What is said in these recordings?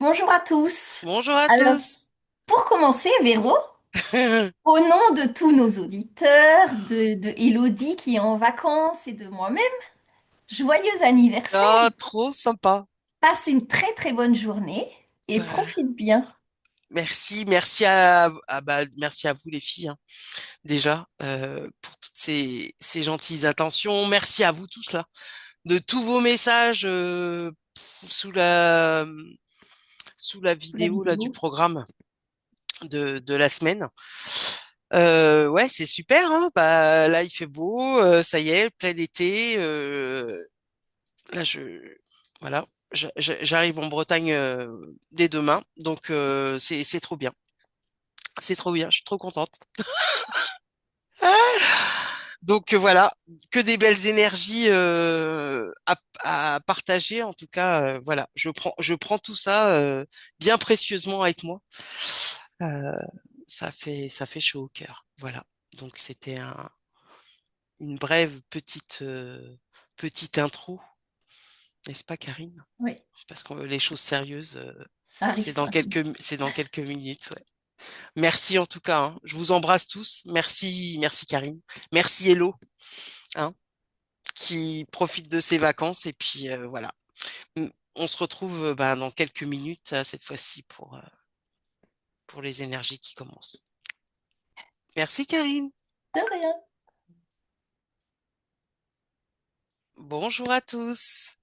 Bonjour à tous. Bonjour à Alors, tous. pour commencer, Véro, au nom de tous nos auditeurs, de Elodie qui est en vacances et de moi-même, joyeux anniversaire. Ah, trop sympa. Passe une très très bonne journée et Bah, profite bien. merci à vous les filles, hein, déjà, pour toutes ces gentilles intentions. Merci à vous tous là, de tous vos messages sous sous la La vidéo là du vidéo. programme de la semaine. Ouais, c'est super, hein. Bah, là, il fait beau, ça y est, plein été. Là, voilà, j'arrive en Bretagne dès demain, donc c'est trop bien. C'est trop bien, je suis trop contente. Donc voilà, que des belles énergies à partager. En tout cas, voilà, je prends tout ça bien précieusement avec moi. Euh, ça fait chaud au cœur. Voilà. Donc c'était une brève petite intro, n'est-ce pas, Karine? Oui, Parce que les choses sérieuses, arrive pas. c'est dans quelques minutes. Ouais. Merci en tout cas, hein. Je vous embrasse tous. Merci Karine. Merci Hello, hein, qui profite de ses vacances. Et puis voilà. On se retrouve dans quelques minutes, cette fois-ci, pour les énergies qui commencent. Merci Karine. De rien. Bonjour à tous.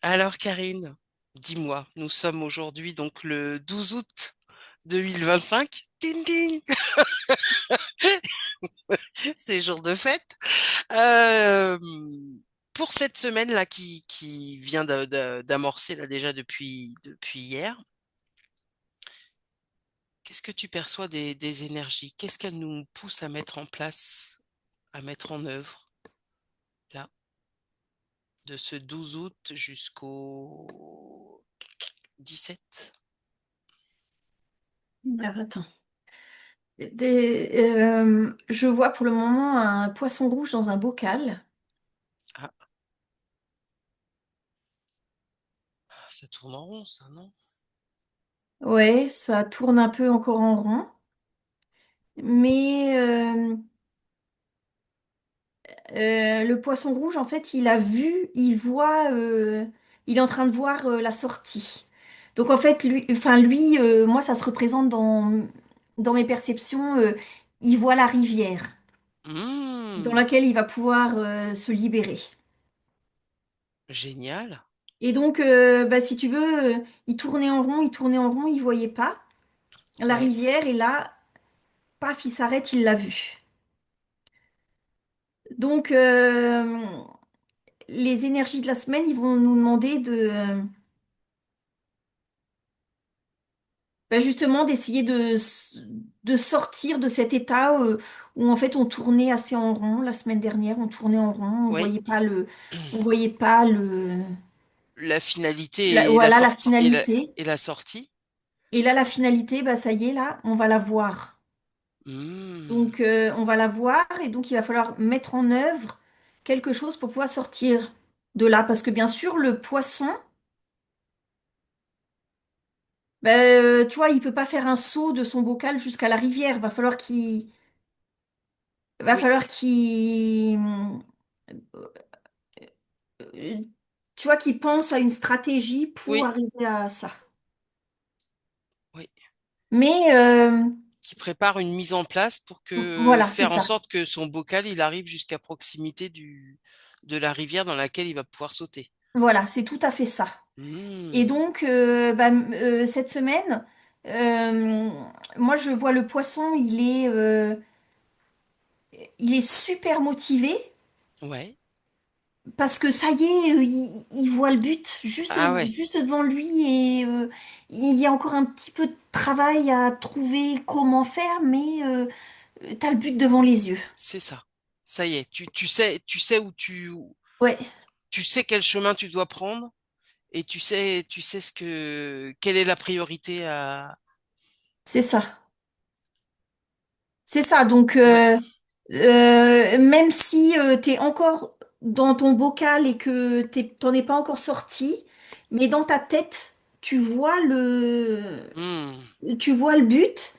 Alors Karine, dis-moi, nous sommes aujourd'hui donc le 12 août 2025. Ding ding, c'est jour de fête. Euh, pour cette semaine-là qui vient d'amorcer là déjà depuis hier, qu'est-ce que tu perçois des énergies? Qu'est-ce qu'elles nous poussent à mettre en place, à mettre en œuvre, là, de ce 12 août jusqu'au 17? Alors, attends. Je vois pour le moment un poisson rouge dans un bocal. Ah, ça tourne en rond, ça, non? Ouais, ça tourne un peu encore en rond. Mais le poisson rouge, en fait, il est en train de voir la sortie. Donc, en fait, lui, moi, ça se représente dans mes perceptions, il voit la rivière dans Hmm, laquelle il va pouvoir se libérer. génial. Et donc, bah, si tu veux, il tournait en rond, il voyait pas la Ouais. rivière, et là, paf, il s'arrête, il l'a vue. Donc, les énergies de la semaine, ils vont nous demander bah, justement d'essayer de sortir de cet état où en fait on tournait assez en rond. La semaine dernière, on tournait en rond, Oui. on voyait pas La finalité et la voilà la sortie finalité. et la sortie. Et là, la finalité, bah ça y est, là, on va la voir. Hmm, Donc on va la voir, et donc il va falloir mettre en œuvre quelque chose pour pouvoir sortir de là, parce que bien sûr le poisson, bah, tu vois, il peut pas faire un saut de son bocal jusqu'à la rivière. Va oui, falloir qu'il euh, tu vois, qui pense à une stratégie pour oui, arriver à ça. oui. Mais Qui prépare une mise en place pour que voilà, c'est faire en ça. sorte que son bocal il arrive jusqu'à proximité de la rivière dans laquelle il va pouvoir sauter. Voilà, c'est tout à fait ça. Et Hmm, donc, cette semaine, euh, moi, je vois le poisson, il est super motivé ouais. parce que ça y est, il voit le but Ah ouais, juste devant lui, et il y a encore un petit peu de travail à trouver comment faire, mais t'as le but devant les yeux. c'est ça. Ça y est, tu sais Ouais, tu sais quel chemin tu dois prendre et tu sais quelle est la priorité à. c'est ça. C'est ça. Donc, Ouais, même si tu es encore dans ton bocal et que t'en es pas encore sorti, mais dans ta tête, tu vois Hmm. tu vois le but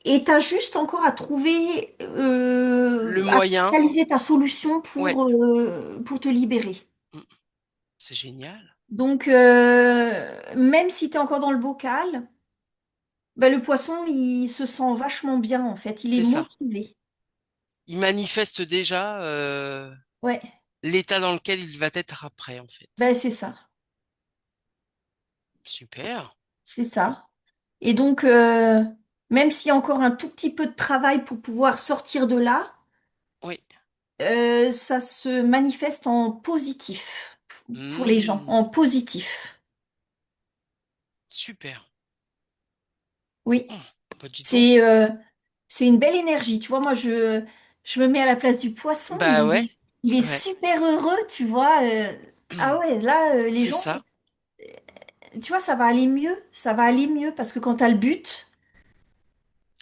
et tu as juste encore à trouver, Le à moyen, finaliser ta solution ouais. pour te libérer. Hmm. C'est génial. Donc, même si tu es encore dans le bocal, bah, le poisson, il se sent vachement bien en fait. Il est C'est ça. motivé. Il manifeste déjà Ouais, l'état dans lequel il va être après, en fait. ben c'est ça. Super. C'est ça. Et donc, même s'il y a encore un tout petit peu de travail pour pouvoir sortir de là, Oui. ça se manifeste en positif pour les gens, Hmm. en positif. Super. Oui, Hmm. Bah, dis donc. c'est c'est une belle énergie. Tu vois, moi, je me mets à la place du poisson. Bah ouais. Il est Ouais. super heureux, tu vois. Ah ouais, là, les C'est gens, ça. tu vois, ça va aller mieux. Ça va aller mieux parce que quand tu as le but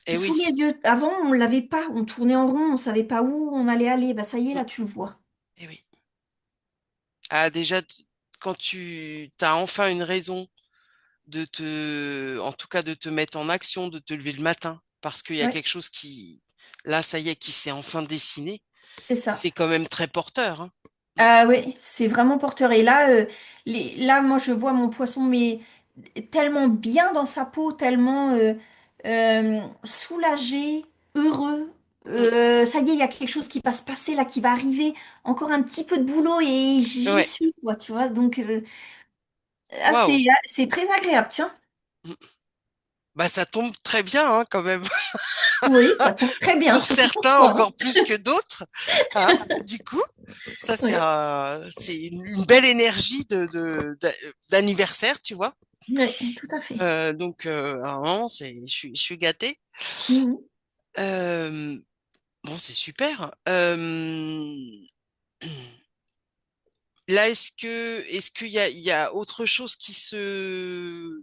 Eh sous les oui. yeux, avant, on l'avait pas. On tournait en rond, on savait pas où on allait aller. Bah, ça y est, Hmm. là, tu le vois. Eh oui. Ah, déjà, quand tu as enfin une raison en tout cas, de te mettre en action, de te lever le matin, parce qu'il y a Ouais, quelque chose qui, là, ça y est, qui s'est enfin dessiné, c'est ça. c'est quand même très porteur, hein. Mm. Ah oui, c'est vraiment porteur. Et là, là, moi, je vois mon poisson, mais tellement bien dans sa peau, tellement soulagé, heureux. Mm. Ça y est, il y a quelque chose qui va se passer là, qui va arriver. Encore un petit peu de boulot et j'y Ouais. suis, quoi, tu vois. Donc, Waouh. c'est très agréable, tiens. Mm. Bah, ça tombe très bien, hein, quand même. Oui, ça tombe très bien, Pour surtout pour certains, toi, encore plus que d'autres, hein. Du coup, ça, hein. Oui, c'est une belle énergie d'anniversaire, tu vois. oui, tout à fait. Donc, à un moment, je suis gâtée. Mhm. Euh, bon, c'est super. Là, est-ce il y a autre chose qui se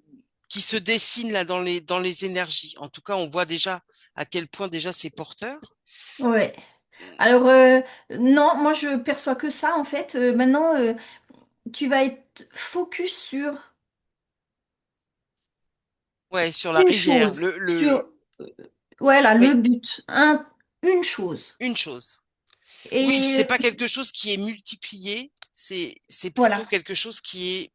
dessine là dans les énergies? En tout cas, on voit déjà à quel point déjà c'est porteur. Ouais. Alors, non, moi, je perçois que ça, en fait. Maintenant, tu vas être focus sur Ouais, sur la une rivière, chose, sur, euh, voilà, oui, le but, une chose. une chose. Oui, Et c'est pas quelque chose qui est multiplié, c'est plutôt voilà. quelque chose qui est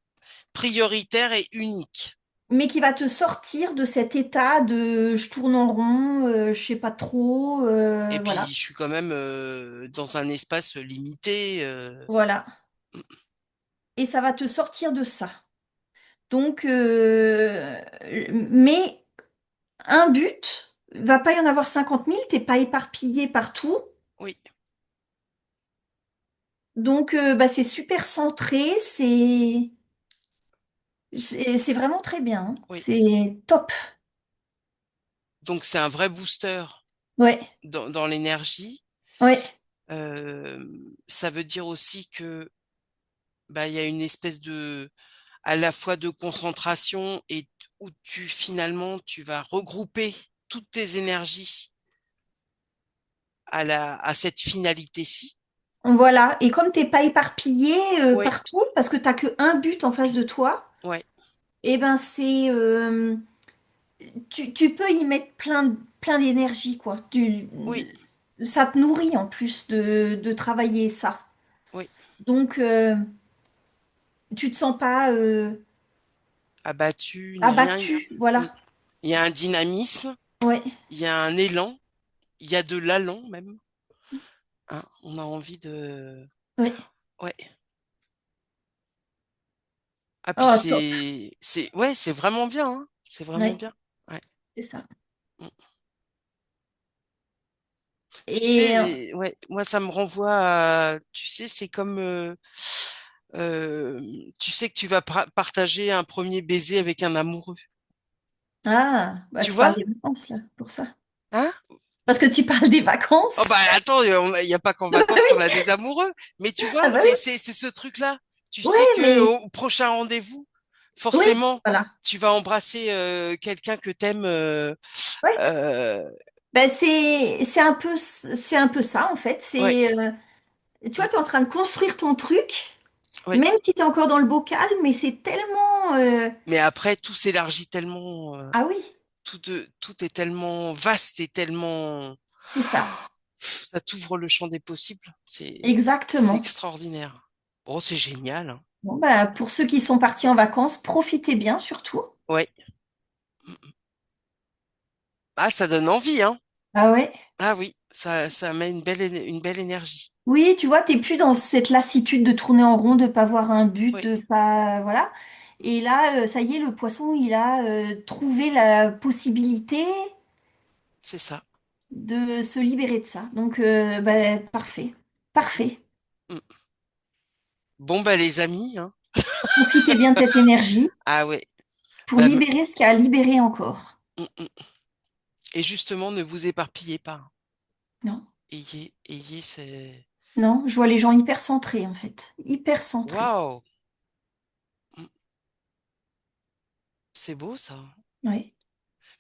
prioritaire et unique. Mais qui va te sortir de cet état de je tourne en rond, je sais pas trop, Et puis, voilà. je suis quand même dans un espace limité. Voilà. Et ça va te sortir de ça. Donc, mais un but, va pas y en avoir 50 000, t'es pas éparpillé partout. Oui, Donc, bah, c'est super centré, c'est vraiment très bien, hein. oui. C'est top. Donc, c'est un vrai booster Ouais, dans l'énergie. ouais. Euh, Ça veut dire aussi que bah, il y a une espèce de à la fois de concentration et où tu vas regrouper toutes tes énergies à cette finalité-ci. Voilà. Et comme t'es pas éparpillé Oui, partout, parce que t'as que un but en face de toi, ouais, et ben tu peux y mettre plein d'énergie, quoi. oui, Ça te nourrit en plus de travailler ça. oui. Donc, tu te sens pas Abattu ni rien. abattu. Mm. Voilà. Il y a un dynamisme, Ouais, il y a un élan, il y a de l'allant même, hein. On a envie de ouais. ouais. Ah puis Oh, top. ouais, c'est vraiment bien, hein. C'est vraiment Ouais, bien. Ouais. c'est ça. Mm. Tu Et sais, ouais, moi ça me renvoie tu sais, c'est comme euh, tu sais que tu vas partager un premier baiser avec un amoureux. ah, bah Tu tu vois? parles des vacances là, pour ça. Hein? Parce que tu parles des Oh vacances. bah attends, il y a pas qu'en Ah bah vacances qu'on a oui, des amoureux, mais tu vois, ah bah oui. c'est ce truc-là. Tu Ouais, sais que mais au prochain rendez-vous, oui, forcément, voilà. tu vas embrasser quelqu'un que t'aimes. Ouais. Euh, Bah c'est un peu ça en fait. ouais, C'est tu vois, tu es en train de construire ton truc Oui. Même si tu es encore dans le bocal, mais c'est tellement... Mais après, tout s'élargit tellement, Ah oui, tout est tellement vaste et tellement, c'est ça. ça t'ouvre le champ des possibles. C'est Exactement. extraordinaire. Oh, c'est génial, hein. Bon, bah, pour ceux qui sont partis en vacances, profitez bien surtout. Ouais. Ah, ça donne envie, hein. Ah ouais. Ah oui, ça met une belle énergie. Oui, tu vois, t'es plus dans cette lassitude de tourner en rond, de pas voir un but, Oui, de pas... Voilà. Et là, ça y est, le poisson, il a trouvé la possibilité c'est ça. de se libérer de ça. Donc, bah, parfait. Parfait. Mm. Bon, bah, les amis, hein. Profitez bien de cette énergie Ah ouais. pour Bah, libérer ce qu'il y a à libérer encore. et justement, ne vous éparpillez pas, hein. Non, Ayez ces... non, je vois les gens hyper centrés, en fait. Hyper centrés. Waouh! Mm. C'est beau, ça. Ouais.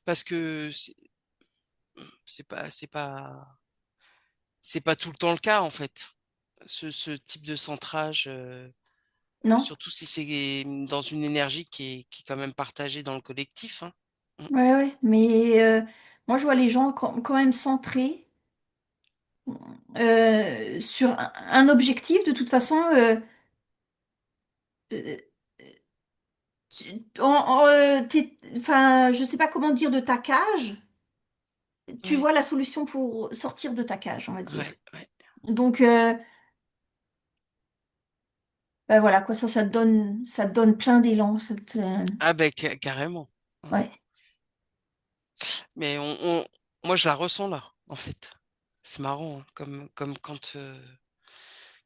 Parce que c'est pas tout le temps le cas, en fait. Ce type de centrage, Non? surtout si c'est dans une énergie qui est quand même partagée dans le collectif, hein. Mm. Ouais, ouais. Mais moi, je vois les gens quand même centrés sur un objectif. De toute façon, euh, enfin, je sais pas comment dire de ta cage. Tu Ouais, vois la solution pour sortir de ta cage, on va dire. ouais, ouais. Donc, bah voilà, quoi, ça te donne plein d'élan. Ah ben carrément. Ouais. Mais moi je la ressens là, en fait. C'est marrant, hein, comme quand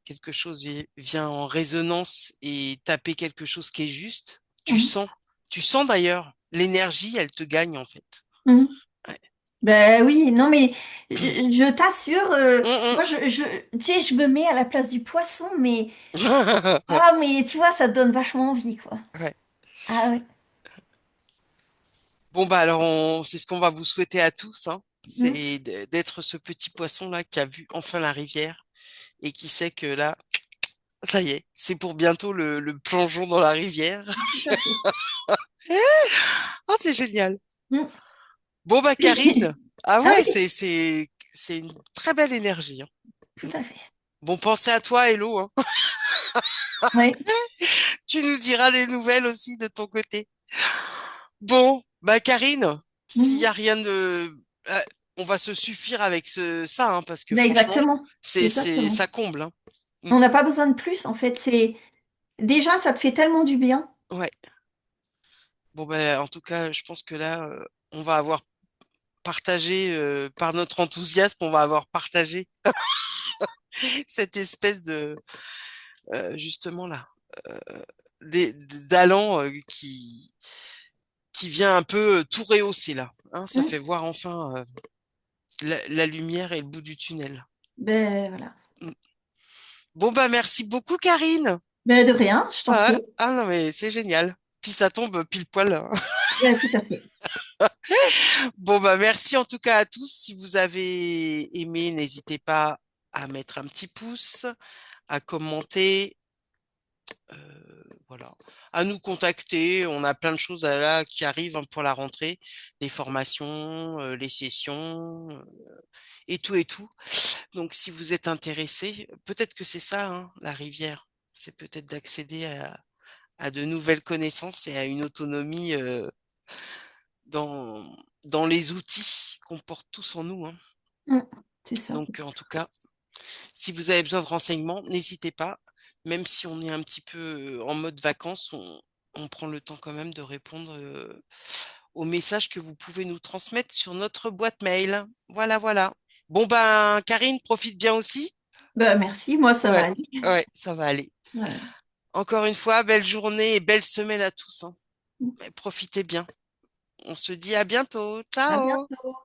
quelque chose vient en résonance et taper quelque chose qui est juste, tu Mhm. sens. Tu sens d'ailleurs l'énergie, elle te gagne en fait. Mhm. Ouais. Ben oui, non mais je t'assure, Hum, moi tu sais, je me mets à la place du poisson, mais hum. ah mais tu vois, ça te donne vachement envie quoi. Ouais. Ah ouais. Bon bah alors c'est ce qu'on va vous souhaiter à tous, hein. Mhm. C'est d'être ce petit poisson là qui a vu enfin la rivière et qui sait que là, ça y est, c'est pour bientôt le plongeon dans la rivière. Tout à fait. Oh, c'est génial. Mhm. Bon bah Karine, ah Ah ouais, oui, c'est une très belle énergie, hein. tout à fait. Bon, pensez à toi, Hello, hein. Ouais. Tu nous diras les nouvelles aussi de ton côté. Bon, bah Karine, s'il y Mhm. a rien de, on va se suffire avec ça, hein, parce que Ben franchement, exactement. Exactement. ça comble, hein. Mm. On n'a pas besoin de plus en fait, c'est déjà ça te fait tellement du bien. Ouais. Bon bah en tout cas, je pense que là, on va avoir partagé par notre enthousiasme, on va avoir partagé cette espèce de justement là d'allant qui vient un peu tout rehausser là, hein, ça Mhm. fait voir enfin la lumière et le bout du tunnel. Ben voilà. Mm. Bon bah merci beaucoup Karine. Ben de rien, je t'en Ah, ouais. prie. Ah non mais c'est génial. Puis ça tombe pile poil, hein. Ben tout à fait. Bon bah merci en tout cas à tous. Si vous avez aimé, n'hésitez pas à mettre un petit pouce, à commenter, voilà, à nous contacter. On a plein de choses là qui arrivent, hein, pour la rentrée, les formations, les sessions, et tout et tout. Donc, si vous êtes intéressé, peut-être que c'est ça, hein, la rivière. C'est peut-être d'accéder à de nouvelles connaissances et à une autonomie dans, dans les outils qu'on porte tous en nous, hein. Mhm. C'est ça. Donc, en tout cas, si vous avez besoin de renseignements, n'hésitez pas. Même si on est un petit peu en mode vacances, on prend le temps quand même de répondre aux messages que vous pouvez nous transmettre sur notre boîte mail. Voilà, voilà. Bon ben, Karine, profite bien aussi. Ben merci, moi ça va Ouais, aller. ouais, ça va aller. Voilà. Encore une fois, belle journée et belle semaine à tous, hein. Profitez bien. On se dit à bientôt. À Ciao! bientôt.